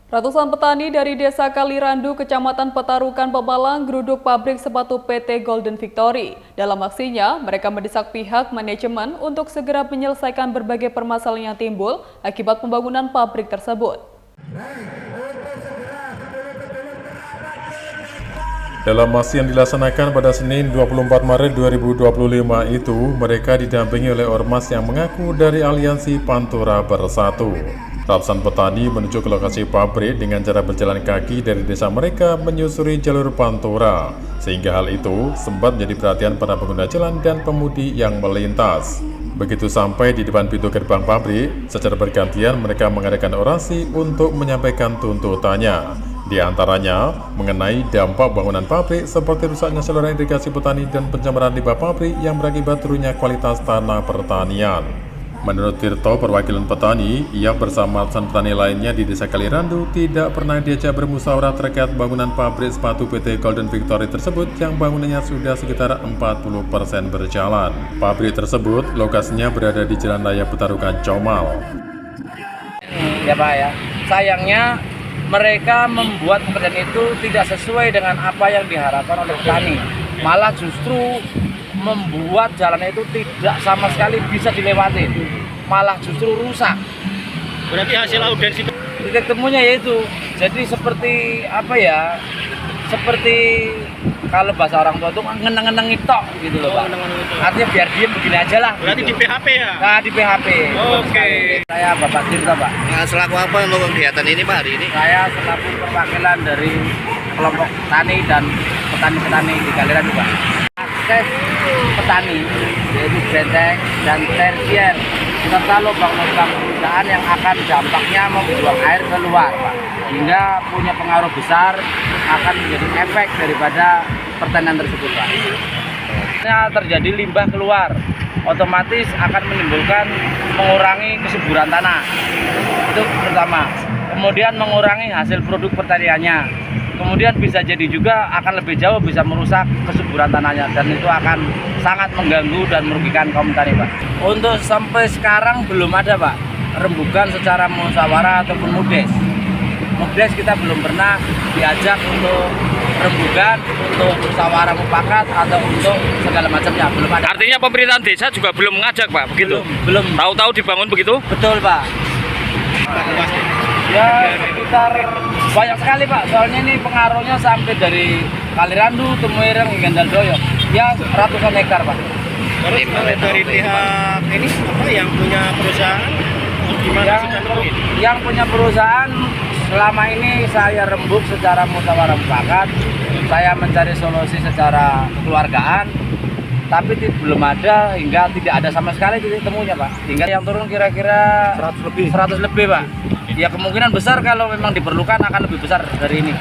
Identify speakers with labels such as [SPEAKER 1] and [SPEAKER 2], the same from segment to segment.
[SPEAKER 1] Ratusan petani dari Desa Kalirandu, Kecamatan Petarukan, Pemalang, geruduk pabrik sepatu PT Golden Victory. Dalam aksinya, mereka mendesak pihak manajemen untuk segera menyelesaikan berbagai permasalahan yang timbul akibat pembangunan pabrik tersebut.
[SPEAKER 2] Dalam aksi yang dilaksanakan pada Senin 24 Maret 2025 itu, mereka didampingi oleh ormas yang mengaku dari Aliansi Pantura Bersatu. Ratusan petani menuju ke lokasi pabrik dengan cara berjalan kaki dari desa mereka menyusuri jalur Pantura, sehingga hal itu sempat menjadi perhatian para pengguna jalan dan pemudi yang melintas. Begitu sampai di depan pintu gerbang pabrik, secara bergantian mereka mengadakan orasi untuk menyampaikan tuntutannya. Di antaranya mengenai dampak bangunan pabrik seperti rusaknya saluran irigasi petani dan pencemaran limbah pabrik yang berakibat turunnya kualitas tanah pertanian. Menurut Tirto, perwakilan petani, ia bersama ratusan petani lainnya di Desa Kalirandu tidak pernah diajak bermusyawarah terkait bangunan pabrik sepatu PT Golden Victory tersebut yang bangunannya sudah sekitar 40% berjalan. Pabrik tersebut lokasinya berada di Jalan Raya Petarukan, Comal.
[SPEAKER 3] Ya Pak ya, sayangnya mereka membuat pekerjaan itu tidak sesuai dengan apa yang diharapkan oleh petani. Malah justru membuat jalannya itu tidak sama sekali bisa dilewati, malah justru rusak.
[SPEAKER 4] Berarti hasil audensi
[SPEAKER 3] Titik temunya yaitu, jadi seperti apa ya, seperti kalau bahasa orang tua itu ngeneng-ngeneng tok gitu loh Pak. Artinya biar diem begini aja lah.
[SPEAKER 4] berarti
[SPEAKER 3] gitu.
[SPEAKER 4] di PHP ya?
[SPEAKER 3] Nah di PHP.
[SPEAKER 4] Oke.
[SPEAKER 3] Saya Bapak Tirta Pak.
[SPEAKER 4] Nah, selaku apa untuk kegiatan ini Pak hari ini?
[SPEAKER 3] Saya selaku perwakilan dari kelompok tani dan petani-petani di Kalirandu Pak. Akses petani yaitu benteng dan tersier serta lubang-lubang perusahaan yang akan dampaknya membuang air keluar Pak, hingga punya pengaruh besar akan menjadi efek daripada pertanian tersebut Pak. Terjadi limbah keluar, otomatis akan menimbulkan mengurangi kesuburan tanah, itu pertama. Kemudian mengurangi hasil produk pertaniannya. Kemudian bisa jadi juga akan lebih jauh bisa merusak kesuburan tanahnya, dan itu akan sangat mengganggu dan merugikan kaum tani Pak. Untuk sampai sekarang belum ada Pak rembukan secara musyawarah ataupun mukdes. Mukdes kita belum pernah diajak untuk rembukan, untuk musyawarah mufakat atau untuk segala macamnya, belum ada.
[SPEAKER 4] Artinya pemerintahan desa juga belum mengajak Pak, begitu?
[SPEAKER 3] Belum.
[SPEAKER 4] Tahu-tahu dibangun begitu?
[SPEAKER 3] Betul Pak. Ya sekitar banyak sekali Pak, soalnya ini pengaruhnya sampai dari Kalirandu, Temuireng, hingga Daldoyo. Ya ratusan hektar Pak.
[SPEAKER 4] Terus dari pihak ini apa yang punya perusahaan gimana sih ini?
[SPEAKER 3] Yang punya perusahaan selama ini saya rembuk secara musyawarah mufakat, saya mencari solusi secara kekeluargaan, tapi belum ada, hingga tidak ada sama sekali titik temunya Pak. Hingga yang turun kira-kira 100 lebih Pak. Ya kemungkinan besar kalau memang diperlukan akan lebih besar dari ini.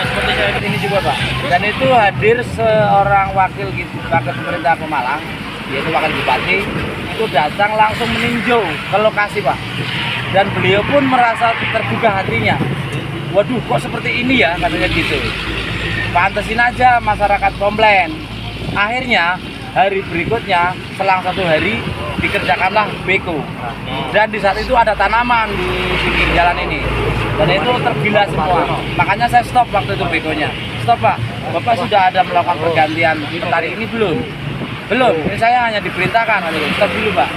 [SPEAKER 4] Seperti saya
[SPEAKER 3] Ini juga Pak. Dan itu hadir seorang wakil pemerintah Pemalang, yaitu wakil bupati, itu datang langsung meninjau ke lokasi Pak. Dan beliau pun merasa tergugah hatinya. Waduh, kok seperti ini ya, katanya gitu. Pantesin aja masyarakat komplain. Akhirnya hari berikutnya selang 1 hari dikerjakanlah beko, dan di saat itu ada tanaman di pinggir jalan ini, dan itu tergila semua. Makanya saya stop waktu itu bekonya. Stop Pak, Bapak sudah ada melakukan pergantian petani ini belum? Belum, ini saya hanya diperintahkan. Stop dulu Pak,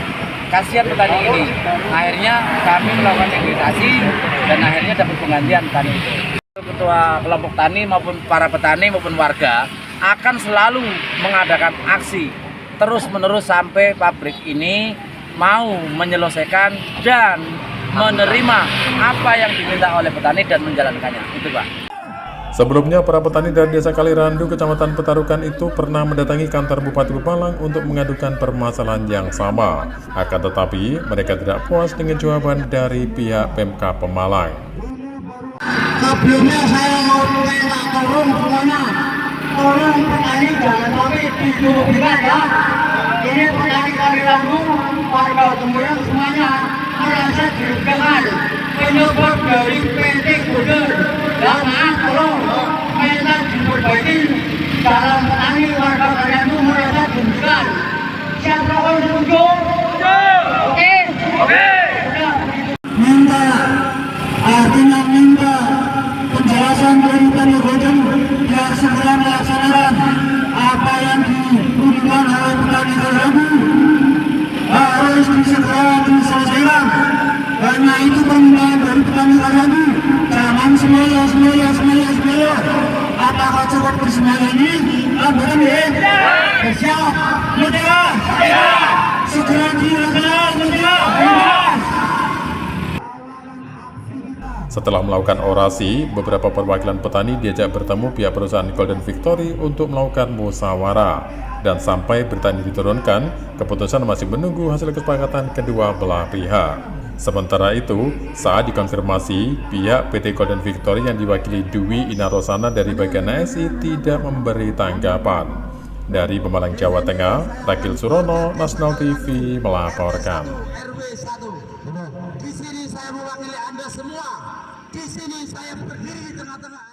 [SPEAKER 3] kasihan petani ini. Akhirnya kami melakukan negosiasi dan akhirnya dapat penggantian petani itu. Ketua kelompok tani maupun para petani maupun warga akan selalu mengadakan aksi terus-menerus sampai pabrik ini mau menyelesaikan dan menerima apa yang diminta oleh petani dan menjalankannya. Itu Pak.
[SPEAKER 2] Sebelumnya, para petani dari Desa Kalirandu, Kecamatan Petarukan itu pernah mendatangi kantor Bupati Pemalang untuk mengadukan permasalahan yang sama. Akan tetapi, mereka tidak puas dengan jawaban dari pihak Pemkab Pemalang.
[SPEAKER 5] Sebelumnya saya mau minta tolong semuanya, tolong petani jangan sampai dirugikan ya. Ini petani Kalirandu, warga Temuireng semuanya merasa dirugikan penyebab dari PT Golden. Jangan tolong minta diperbaiki dalam petani warga Kalirandu merasa dirugikan. Siapa yang setuju? Oke. Minta artinya meminta penjelasan dari PT Golden yang segera melaksanakan apa yang diberikan oleh petani terganggu harus segera diselesaikan. Karena itu permintaan dari petani terganggu. Jangan semuanya. Apakah cukup bersemuanya ini? Betul ya? Bersiap. Merdeka. Segera dilaksanakan.
[SPEAKER 2] Setelah melakukan orasi, beberapa perwakilan petani diajak bertemu pihak perusahaan Golden Victory untuk melakukan musyawarah. Dan sampai berita ini diturunkan, keputusan masih menunggu hasil kesepakatan kedua belah pihak. Sementara itu, saat dikonfirmasi, pihak PT Golden Victory yang diwakili Dwi Inarosana dari bagian ASI tidak memberi tanggapan. Dari Pemalang, Jawa Tengah, Rakil Surono, Nasional TV melaporkan.
[SPEAKER 6] RW 1. Di sini saya mewakili Anda semua. Di sini saya berdiri di tengah-tengah.